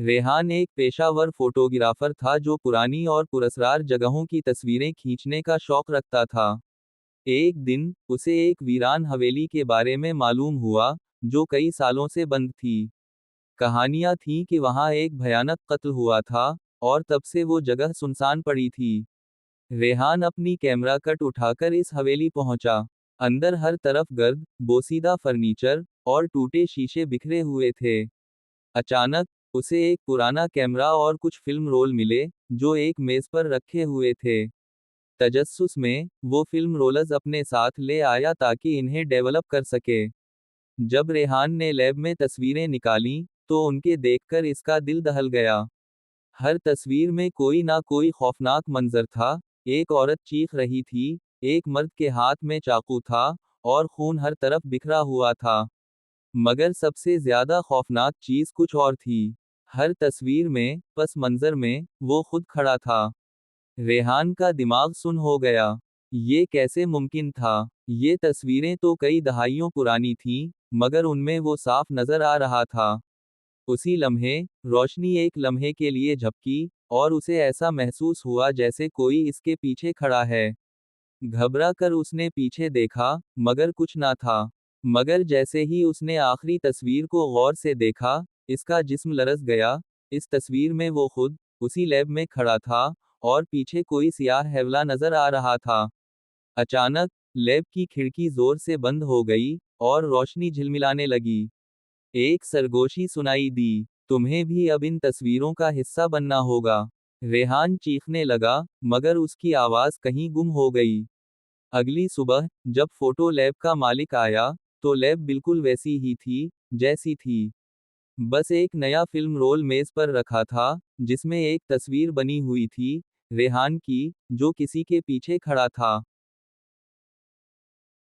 रेहान एक पेशावर फोटोग्राफर था जो पुरानी और पुरस्कार जगहों की तस्वीरें खींचने का शौक रखता था। एक दिन उसे एक वीरान हवेली के बारे में मालूम हुआ, जो कई सालों से बंद थी। कहानियां थीं कि वहां एक भयानक कत्ल हुआ था, और तब से वो जगह सुनसान पड़ी थी। रेहान अपनी कैमरा कट उठाकर इस हवेली पहुंचा। अंदर हर तरफ गर्द, बोसीदा फर्नीचर और टूटे शीशे बिखरे हुए थे। अचानक उसे एक पुराना कैमरा और कुछ फिल्म रोल मिले, जो एक मेज पर रखे हुए थे। तजस्सुस में वो फिल्म रोलर्स अपने साथ ले आया ताकि इन्हें डेवलप कर सके। जब रेहान ने लैब में तस्वीरें निकालीं, तो उनके देखकर इसका दिल दहल गया। हर तस्वीर में कोई ना कोई खौफनाक मंजर था। एक औरत चीख रही थी, एक मर्द के हाथ में चाकू था, और खून हर तरफ बिखरा हुआ था। मगर सबसे ज्यादा खौफनाक चीज कुछ और थी। हर तस्वीर में, पस मंजर में, वो खुद खड़ा था। रेहान का दिमाग सुन्न हो गया। ये कैसे मुमकिन था? ये तस्वीरें तो कई दहाइयों पुरानी थीं, मगर उनमें वो साफ नजर आ रहा था। उसी लम्हे, रोशनी एक लम्हे के लिए झपकी, और उसे ऐसा महसूस हुआ जैसे कोई इसके पीछे खड़ा है। घबरा कर उसने पीछे देखा, मगर कुछ ना था। मगर जैसे ही उसने आखिरी तस्वीर को गौर से देखा, इसका जिस्म लरज़ गया। इस तस्वीर में वो खुद, उसी लैब में खड़ा था, और पीछे कोई सियाह हैवला नजर आ रहा था। अचानक, लैब की खिड़की जोर से बंद हो गई, और रोशनी झिलमिलाने लगी। एक सरगोशी सुनाई दी, तुम्हें भी अब इन तस्वीरों का हिस्सा बनना होगा। रेहान चीखने लगा, मगर उसकी आवाज कहीं गुम हो गई। अगली सुबह, जब फोटो लैब का मालिक आया, तो लैब बिल्कुल वैसी ही थी, जैसी थी। बस एक नया फिल्म रोल मेज पर रखा था, जिसमें एक तस्वीर बनी हुई थी, रेहान की, जो किसी के पीछे खड़ा था।